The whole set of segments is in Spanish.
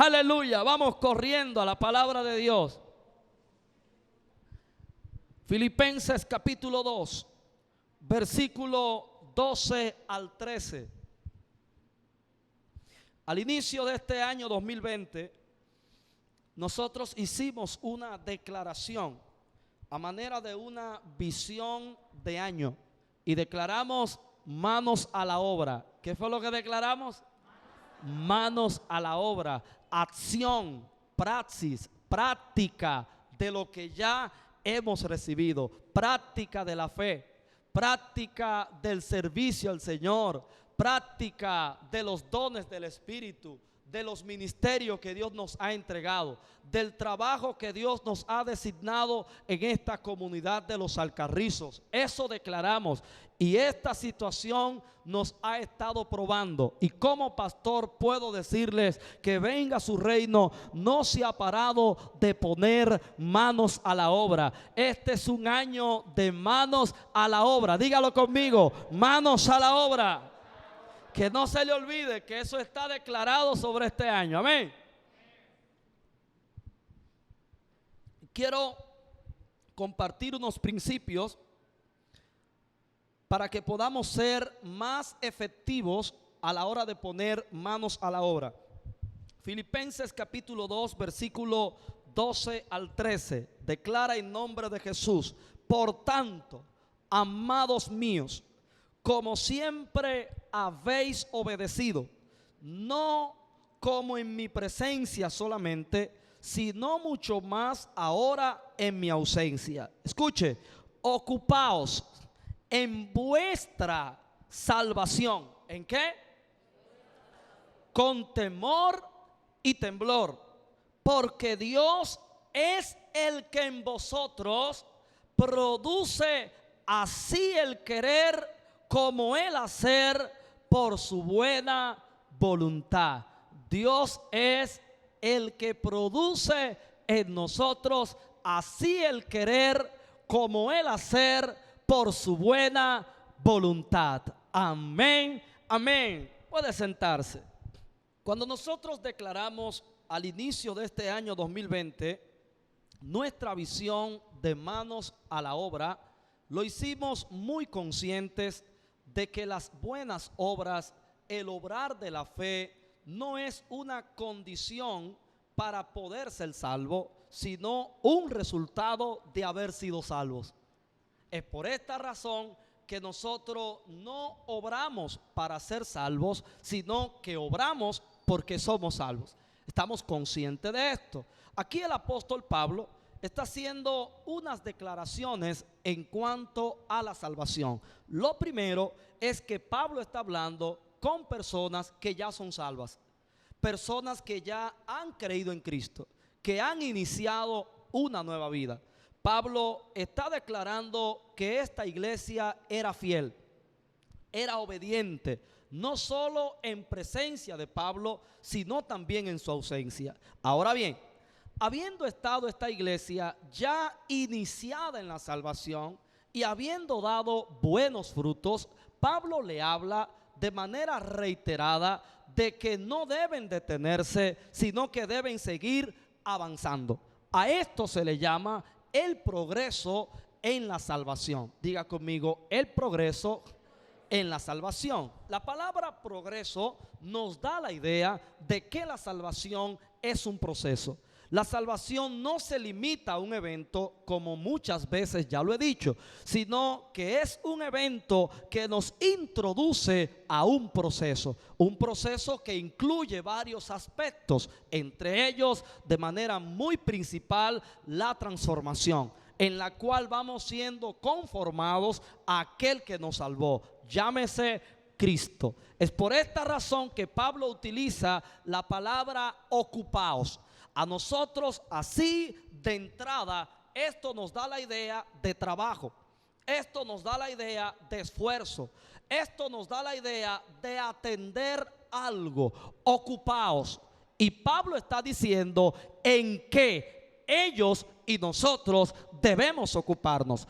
Aleluya. Vamos corriendo a la palabra de Dios. Filipenses capítulo 2, versículo 12 al 13. Al inicio de este año 2020, nosotros hicimos una declaración a manera de una visión de año y declaramos manos a la obra. ¿Qué fue lo que declaramos? Manos a la obra, acción, praxis, práctica de lo que ya hemos recibido, práctica de la fe, práctica del servicio al Señor, práctica de los dones del Espíritu, de los ministerios que Dios nos ha entregado, del trabajo que Dios nos ha designado en esta comunidad de los Alcarrizos. Eso declaramos, y esta situación nos ha estado probando. Y como pastor puedo decirles que venga su reino no se ha parado de poner manos a la obra. Este es un año de manos a la obra. Dígalo conmigo, manos a la obra. Que no se le olvide que eso está declarado sobre este año. Amén. Quiero compartir unos principios para que podamos ser más efectivos a la hora de poner manos a la obra. Filipenses capítulo 2, versículo 12 al 13. Declara en nombre de Jesús: por tanto, amados míos, como siempre habéis obedecido, no como en mi presencia solamente, sino mucho más ahora en mi ausencia. Escuche, ocupaos en vuestra salvación. ¿En qué? Con temor y temblor, porque Dios es el que en vosotros produce así el querer como el hacer por su buena voluntad. Dios es el que produce en nosotros así el querer como el hacer por su buena voluntad. Amén, amén. Puede sentarse. Cuando nosotros declaramos al inicio de este año 2020 nuestra visión de manos a la obra, lo hicimos muy conscientes de que las buenas obras, el obrar de la fe, no es una condición para poder ser salvo, sino un resultado de haber sido salvos. Es por esta razón que nosotros no obramos para ser salvos, sino que obramos porque somos salvos. Estamos conscientes de esto. Aquí el apóstol Pablo está haciendo unas declaraciones en cuanto a la salvación. Lo primero es que Pablo está hablando con personas que ya son salvas, personas que ya han creído en Cristo, que han iniciado una nueva vida. Pablo está declarando que esta iglesia era fiel, era obediente, no solo en presencia de Pablo, sino también en su ausencia. Ahora bien, habiendo estado esta iglesia ya iniciada en la salvación y habiendo dado buenos frutos, Pablo le habla de manera reiterada de que no deben detenerse, sino que deben seguir avanzando. A esto se le llama el progreso en la salvación. Diga conmigo, el progreso en la salvación. La palabra progreso nos da la idea de que la salvación es un proceso. La salvación no se limita a un evento, como muchas veces ya lo he dicho, sino que es un evento que nos introduce a un proceso que incluye varios aspectos, entre ellos de manera muy principal la transformación, en la cual vamos siendo conformados a aquel que nos salvó, llámese Cristo. Es por esta razón que Pablo utiliza la palabra ocupaos. A nosotros así de entrada esto nos da la idea de trabajo, esto nos da la idea de esfuerzo, esto nos da la idea de atender algo. Ocupaos. Y Pablo está diciendo en que ellos y nosotros debemos ocuparnos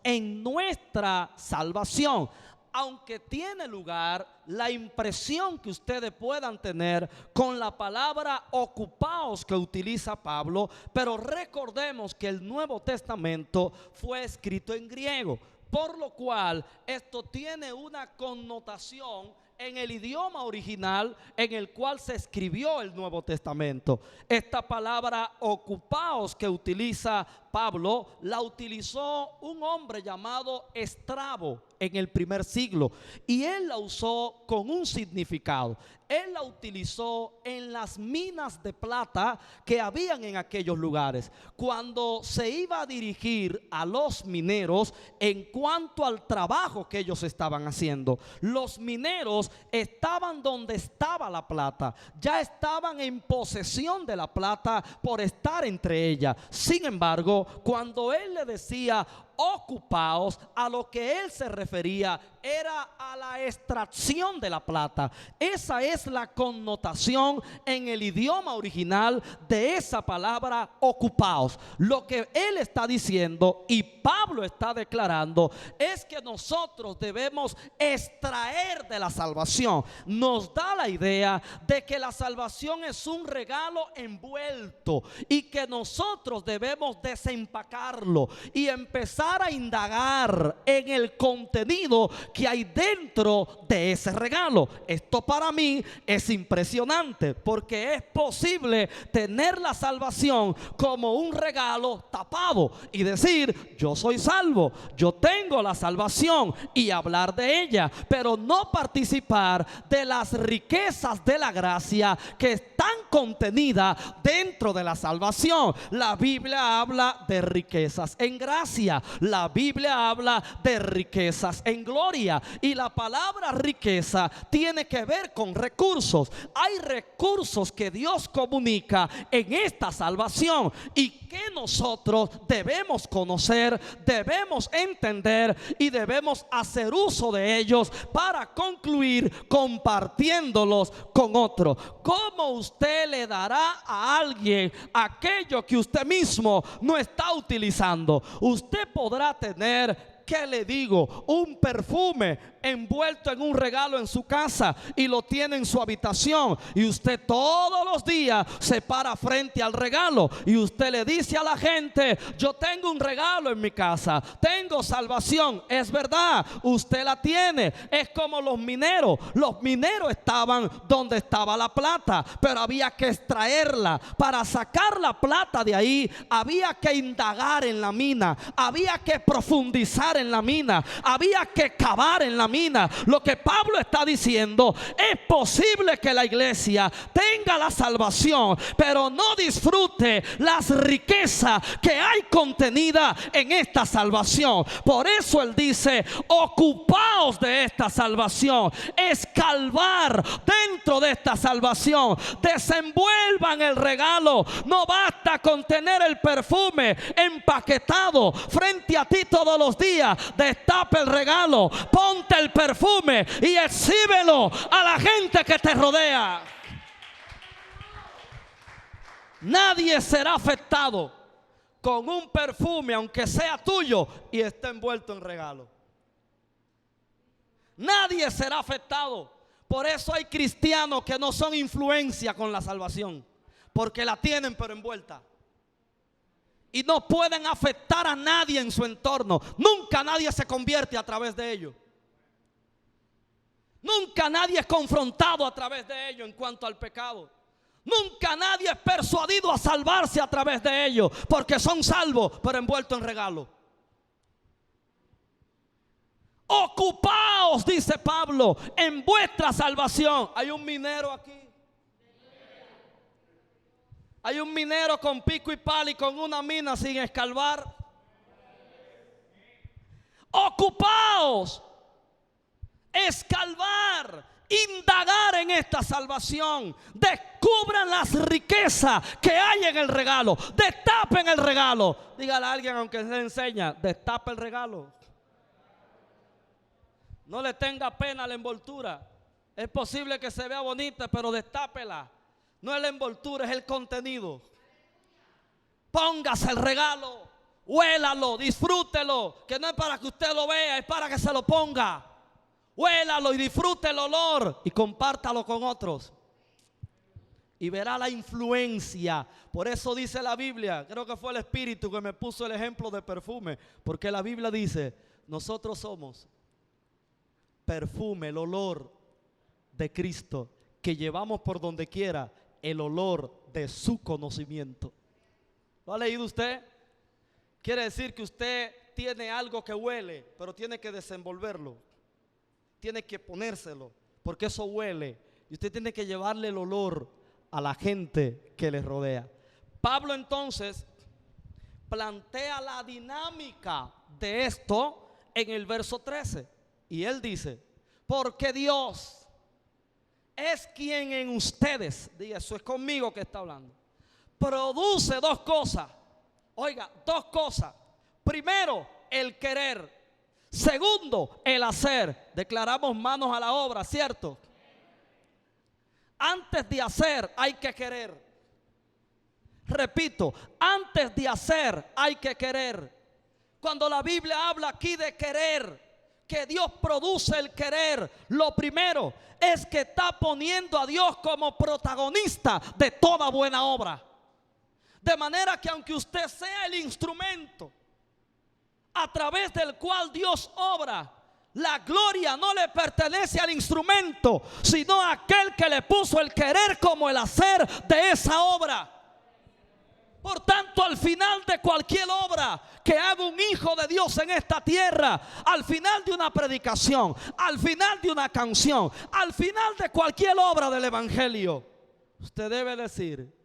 en nuestra salvación. aunque tiene lugar la impresión que ustedes puedan tener con la palabra ocupaos que utiliza Pablo, pero recordemos que el Nuevo Testamento fue escrito en griego, por lo cual esto tiene una connotación en el idioma original en el cual se escribió el Nuevo Testamento. Esta palabra ocupaos que utiliza Pablo la utilizó un hombre llamado Estrabo en el primer siglo, y él la usó con un significado. Él la utilizó en las minas de plata que habían en aquellos lugares, cuando se iba a dirigir a los mineros en cuanto al trabajo que ellos estaban haciendo. Los mineros estaban donde estaba la plata, ya estaban en posesión de la plata por estar entre ellas. Sin embargo, cuando él le decía ocupaos, a lo que él se refería era a la extracción de la plata. Esa es la connotación en el idioma original de esa palabra ocupaos. Lo que él está diciendo y Pablo está declarando es que nosotros debemos extraer de la salvación. Nos da la idea de que la salvación es un regalo envuelto y que nosotros debemos desempacarlo y empezar a indagar en el contenido que hay dentro de ese regalo. Esto para mí es impresionante, porque es posible tener la salvación como un regalo tapado y decir: yo soy salvo, yo tengo la salvación, y hablar de ella, pero no participar de las riquezas de la gracia que están contenidas dentro de la salvación. La Biblia habla de riquezas en gracia, la Biblia habla de riquezas en gloria, y la palabra riqueza tiene que ver con recursos. Hay recursos que Dios comunica en esta salvación y que nosotros debemos conocer, debemos entender y debemos hacer uso de ellos para concluir compartiéndolos con otros. ¿Cómo usted le dará a alguien aquello que usted mismo no está utilizando? Usted podrá tener, ¿qué le digo?, un perfume envuelto en un regalo en su casa y lo tiene en su habitación, y usted todos los días se para frente al regalo y usted le dice a la gente: yo tengo un regalo en mi casa, tengo salvación. Es verdad, usted la tiene. Es como los mineros estaban donde estaba la plata, pero había que extraerla. Para sacar la plata de ahí había que indagar en la mina, había que profundizar en la mina, había que cavar en la mina. Lo que Pablo está diciendo: es posible que la iglesia tenga la salvación, pero no disfrute las riquezas que hay contenida en esta salvación. Por eso él dice: ocupaos de esta salvación, escalvar dentro de esta salvación, desenvuelvan el regalo. No basta con tener el perfume empaquetado frente a ti todos los días. Destapa el regalo, ponte el perfume y exhíbelo a la gente que te rodea. Nadie será afectado con un perfume, aunque sea tuyo y esté envuelto en regalo. Nadie será afectado. Por eso hay cristianos que no son influencia con la salvación, porque la tienen pero envuelta, y no pueden afectar a nadie en su entorno. Nunca nadie se convierte a través de ellos. Nunca nadie es confrontado a través de ellos en cuanto al pecado. Nunca nadie es persuadido a salvarse a través de ellos, porque son salvos pero envueltos en regalo. Ocupaos, dice Pablo, en vuestra salvación. Hay un minero aquí. Hay un minero con pico y pala y con una mina sin escarbar. Ocupaos, escarbar, indagar en esta salvación. Descubran las riquezas que hay en el regalo. Destapen el regalo. Dígale a alguien, aunque se enseña: destape el regalo. No le tenga pena a la envoltura. Es posible que se vea bonita, pero destápela. No es la envoltura, es el contenido. Póngase el regalo, huélalo, disfrútelo, que no es para que usted lo vea, es para que se lo ponga. huélalo y disfrute el olor y compártalo con otros. Y verá la influencia. Por eso dice la Biblia, creo que fue el Espíritu que me puso el ejemplo de perfume, porque la Biblia dice, nosotros somos perfume, el olor de Cristo, que llevamos por donde quiera, el olor de su conocimiento. ¿Lo ha leído usted? Quiere decir que usted tiene algo que huele, pero tiene que desenvolverlo, tiene que ponérselo, porque eso huele, y usted tiene que llevarle el olor a la gente que le rodea. Pablo entonces plantea la dinámica de esto en el verso 13, y él dice, porque Dios es quien en ustedes, diga, eso es conmigo que está hablando, produce dos cosas. Oiga, dos cosas. Primero, el querer. Segundo, el hacer. Declaramos manos a la obra, ¿cierto? Antes de hacer hay que querer. Repito, antes de hacer hay que querer. Cuando la Biblia habla aquí de querer, que Dios produce el querer, lo primero es que está poniendo a Dios como protagonista de toda buena obra. De manera que aunque usted sea el instrumento a través del cual Dios obra, la gloria no le pertenece al instrumento, sino a aquel que le puso el querer como el hacer de esa obra. Por tanto, al final de cualquier obra que haga un hijo de Dios en esta tierra, al final de una predicación, al final de una canción, al final de cualquier obra del evangelio, usted debe decir,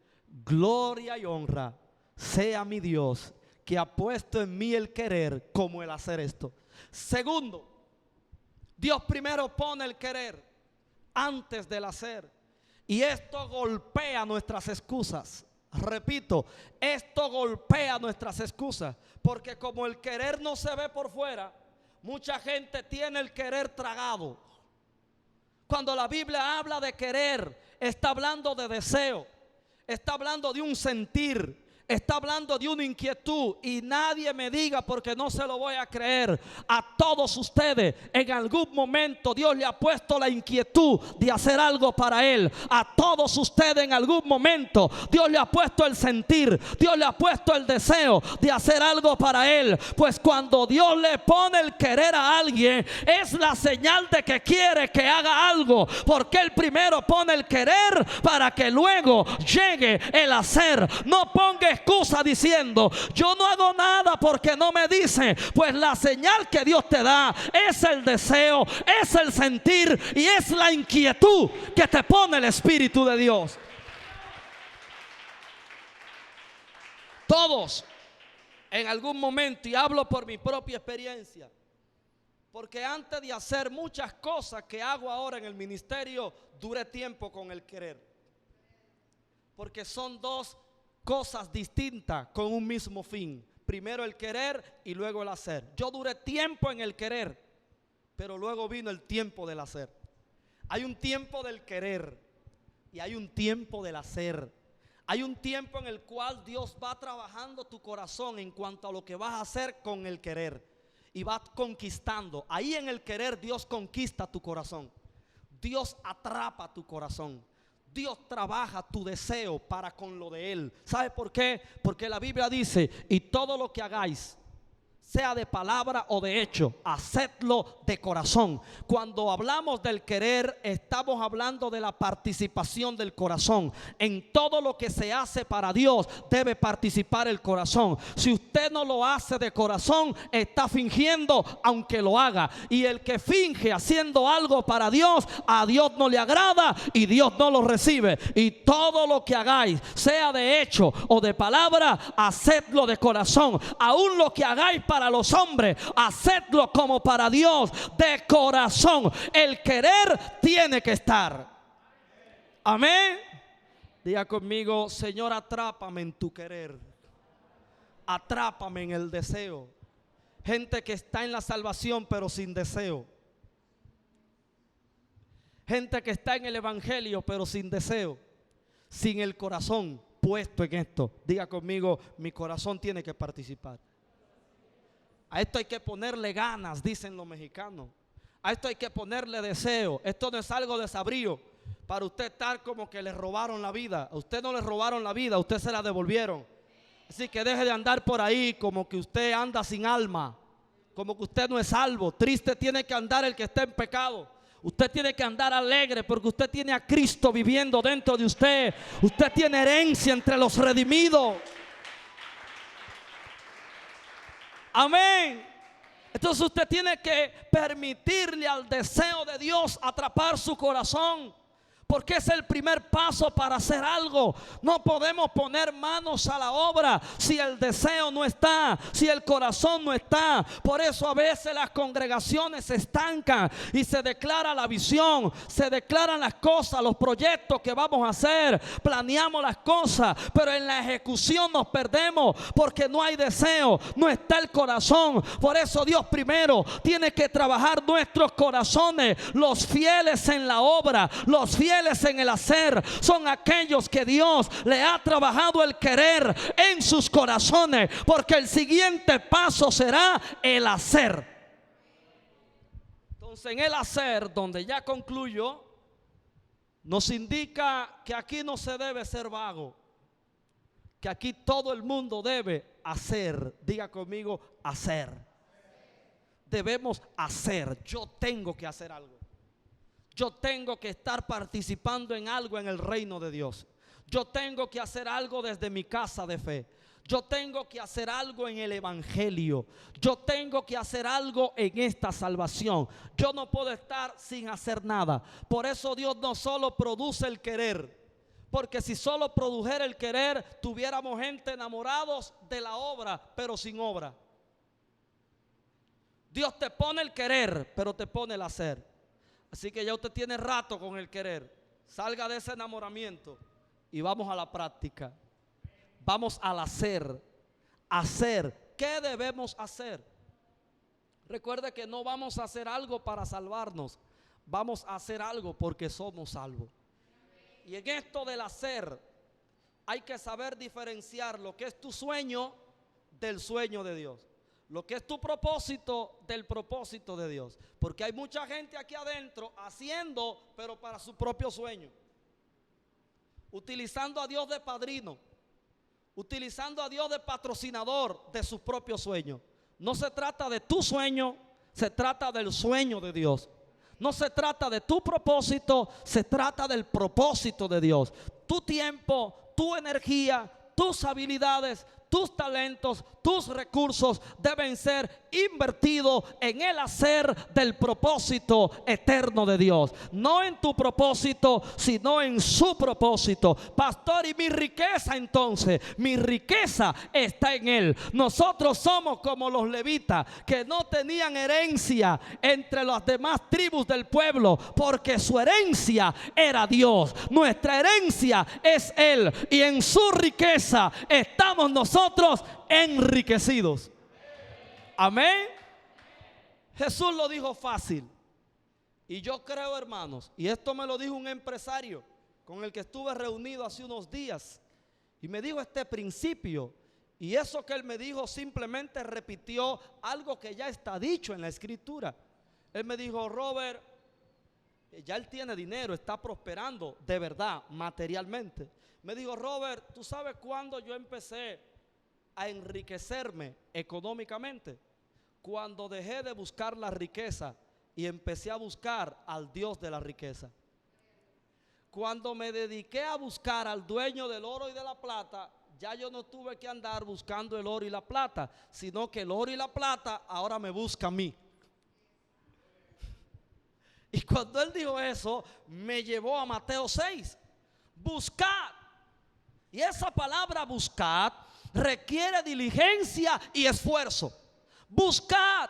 gloria y honra sea mi Dios, que ha puesto en mí el querer como el hacer esto. Segundo, Dios primero pone el querer antes del hacer, y esto golpea nuestras excusas. Repito, esto golpea nuestras excusas, porque como el querer no se ve por fuera, mucha gente tiene el querer tragado. Cuando la Biblia habla de querer, está hablando de deseo, está hablando de un sentir, está hablando de una inquietud. Y nadie me diga, porque no se lo voy a creer, a todos ustedes en algún momento Dios le ha puesto la inquietud de hacer algo para Él. A todos ustedes en algún momento Dios le ha puesto el sentir, Dios le ha puesto el deseo de hacer algo para Él. Pues cuando Dios le pone el querer a alguien, es la señal de que quiere que haga algo, porque Él primero pone el querer para que luego llegue el hacer. No ponga excusa diciendo, yo no hago nada porque no me dice. Pues la señal que Dios te da es el deseo, es el sentir y es la inquietud que te pone el Espíritu de Dios. Todos en algún momento, y hablo por mi propia experiencia, porque antes de hacer muchas cosas que hago ahora en el ministerio, duré tiempo con el querer, porque son dos cosas distintas con un mismo fin. Primero el querer y luego el hacer. Yo duré tiempo en el querer, pero luego vino el tiempo del hacer. Hay un tiempo del querer y hay un tiempo del hacer. Hay un tiempo en el cual Dios va trabajando tu corazón en cuanto a lo que vas a hacer con el querer, y va conquistando. Ahí en el querer Dios conquista tu corazón, Dios atrapa tu corazón, Dios trabaja tu deseo para con lo de Él. ¿Sabe por qué? Porque la Biblia dice, y todo lo que hagáis, sea de palabra o de hecho, hacedlo de corazón. Cuando hablamos del querer, estamos hablando de la participación del corazón. En todo lo que se hace para Dios debe participar el corazón. Si usted no lo hace de corazón, está fingiendo aunque lo haga. Y el que finge haciendo algo para Dios, a Dios no le agrada y Dios no lo recibe. Y todo lo que hagáis, sea de hecho o de palabra, hacedlo de corazón. Aún lo que hagáis para los hombres, hacedlo como para Dios, de corazón. El querer tiene que estar. Amén. Diga conmigo, Señor, atrápame en tu querer, atrápame en el deseo. Gente que está en la salvación pero sin deseo, gente que está en el evangelio pero sin deseo, sin el corazón puesto en esto. Diga conmigo, mi corazón tiene que participar. A esto hay que ponerle ganas, dicen los mexicanos. A esto hay que ponerle deseo. Esto no es algo desabrío para usted estar como que le robaron la vida. A usted no le robaron la vida, a usted se la devolvieron. Así que deje de andar por ahí como que usted anda sin alma, como que usted no es salvo. Triste tiene que andar el que está en pecado. Usted tiene que andar alegre porque usted tiene a Cristo viviendo dentro de usted. Usted tiene herencia entre los redimidos. Amén. Entonces usted tiene que permitirle al deseo de Dios atrapar su corazón, porque es el primer paso para hacer algo. No podemos poner manos a la obra si el deseo no está, si el corazón no está. Por eso a veces las congregaciones se estancan y se declara la visión, se declaran las cosas, los proyectos que vamos a hacer, planeamos las cosas, pero en la ejecución nos perdemos porque no hay deseo, no está el corazón. Por eso Dios primero tiene que trabajar nuestros corazones. Los fieles en la obra, los fieles en el hacer, son aquellos que Dios le ha trabajado el querer en sus corazones, porque el siguiente paso será el hacer. Entonces, en el hacer, donde ya concluyo, nos indica que aquí no se debe ser vago, que aquí todo el mundo debe hacer. Diga conmigo, hacer. Debemos hacer. Yo tengo que hacer algo. Yo tengo que estar participando en algo en el reino de Dios. Yo tengo que hacer algo desde mi casa de fe. Yo tengo que hacer algo en el evangelio. Yo tengo que hacer algo en esta salvación. Yo no puedo estar sin hacer nada. Por eso Dios no solo produce el querer, porque si solo produjera el querer, tuviéramos gente enamorados de la obra, pero sin obra. Dios te pone el querer, pero te pone el hacer. Así que ya usted tiene rato con el querer. Salga de ese enamoramiento y vamos a la práctica. Vamos al hacer. Hacer. ¿Qué debemos hacer? Recuerde que no vamos a hacer algo para salvarnos. Vamos a hacer algo porque somos salvos. Y en esto del hacer hay que saber diferenciar lo que es tu sueño del sueño de Dios. Lo que es tu propósito del propósito de Dios. Porque hay mucha gente aquí adentro haciendo, pero para su propio sueño. Utilizando a Dios de padrino. Utilizando a Dios de patrocinador de sus propios sueños. No se trata de tu sueño, se trata del sueño de Dios. No se trata de tu propósito, se trata del propósito de Dios. Tu tiempo, tu energía, tus habilidades, tus talentos, tus recursos deben ser invertidos en el hacer del propósito eterno de Dios. No en tu propósito, sino en su propósito. Pastor, y mi riqueza entonces, mi riqueza está en Él. Nosotros somos como los levitas, que no tenían herencia entre las demás tribus del pueblo, porque su herencia era Dios. Nuestra herencia es Él, y en su riqueza estamos nosotros enriquecidos. Amén. Jesús lo dijo fácil. Y yo creo, hermanos, y esto me lo dijo un empresario con el que estuve reunido hace unos días, y me dijo este principio, y eso que él me dijo simplemente repitió algo que ya está dicho en la escritura. Él me dijo: Robert, ya él tiene dinero, está prosperando de verdad materialmente. Me dijo: Robert, ¿tú sabes cuándo yo empecé a enriquecerme económicamente? Cuando dejé de buscar la riqueza y empecé a buscar al Dios de la riqueza. Cuando me dediqué a buscar al dueño del oro y de la plata, ya yo no tuve que andar buscando el oro y la plata, sino que el oro y la plata ahora me buscan a mí. Y cuando él dijo eso, me llevó a Mateo 6. Buscad. Y esa palabra buscad requiere diligencia y esfuerzo. Buscad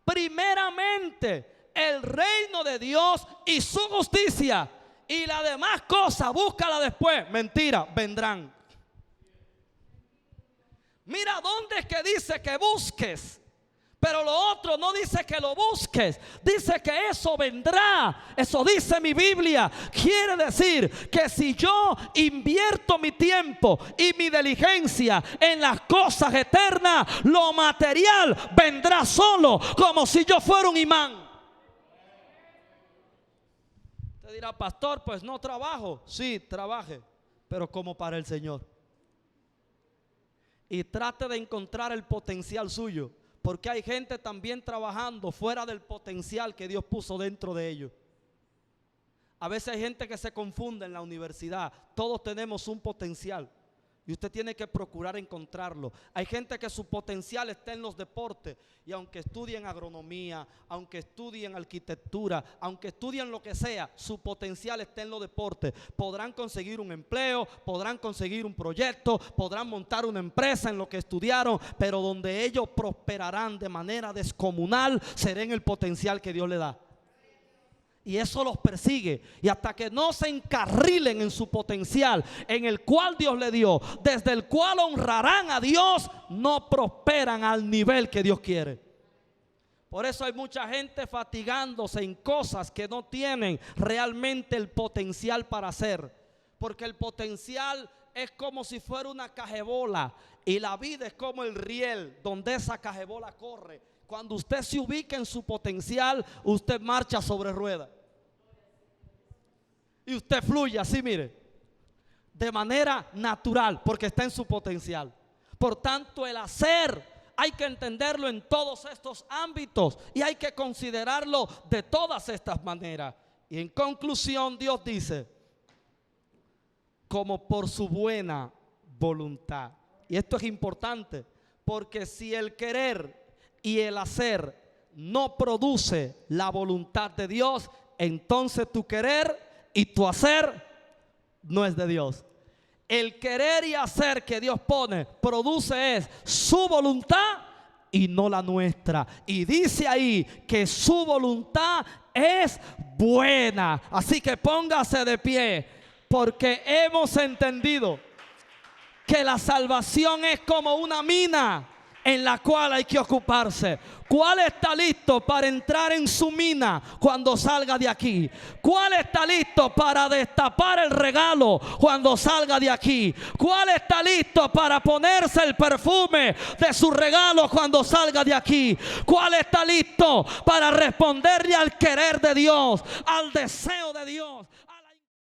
primeramente el reino de Dios y su justicia, y las demás cosas búscala después. Mentira, vendrán. Mira dónde es que dice que busques, pero lo otro no dice que lo busques, dice que eso vendrá. Eso dice mi Biblia. Quiere decir que si yo invierto mi tiempo y mi diligencia en las cosas eternas, lo material vendrá solo, como si yo fuera un imán. dirá, pastor, pues no trabajo. Sí, trabaje, pero como para el Señor. Y trate de encontrar el potencial suyo, porque hay gente también trabajando fuera del potencial que Dios puso dentro de ellos. A veces hay gente que se confunde en la universidad. Todos tenemos un potencial y usted tiene que procurar encontrarlo. Hay gente que su potencial está en los deportes, y aunque estudien agronomía, aunque estudien arquitectura, aunque estudien lo que sea, su potencial está en los deportes. Podrán conseguir un empleo, podrán conseguir un proyecto, podrán montar una empresa en lo que estudiaron, pero donde ellos prosperarán de manera descomunal será en el potencial que Dios le da. Y eso los persigue, y hasta que no se encarrilen en su potencial, en el cual Dios le dio, desde el cual honrarán a Dios, no prosperan al nivel que Dios quiere. Por eso hay mucha gente fatigándose en cosas que no tienen realmente el potencial para hacer, porque el potencial es como si fuera una cajebola, y la vida es como el riel donde esa cajebola corre. Cuando usted se ubica en su potencial, usted marcha sobre ruedas. Y usted fluye así, mire, de manera natural, porque está en su potencial. Por tanto, el hacer hay que entenderlo en todos estos ámbitos y hay que considerarlo de todas estas maneras. Y en conclusión, Dios dice, como por su buena voluntad. Y esto es importante, porque si el querer y el hacer no produce la voluntad de Dios, entonces tu querer y tu hacer no es de Dios. El querer y hacer que Dios pone produce es su voluntad y no la nuestra. Y dice ahí que su voluntad es buena. Así que póngase de pie, porque hemos entendido que la salvación es como una mina en la cual hay que ocuparse. ¿Cuál está listo para entrar en su mina cuando salga de aquí? ¿Cuál está listo para destapar el regalo cuando salga de aquí? ¿Cuál está listo para ponerse el perfume de su regalo cuando salga de aquí? ¿Cuál está listo para responderle al querer de Dios, al deseo de Dios,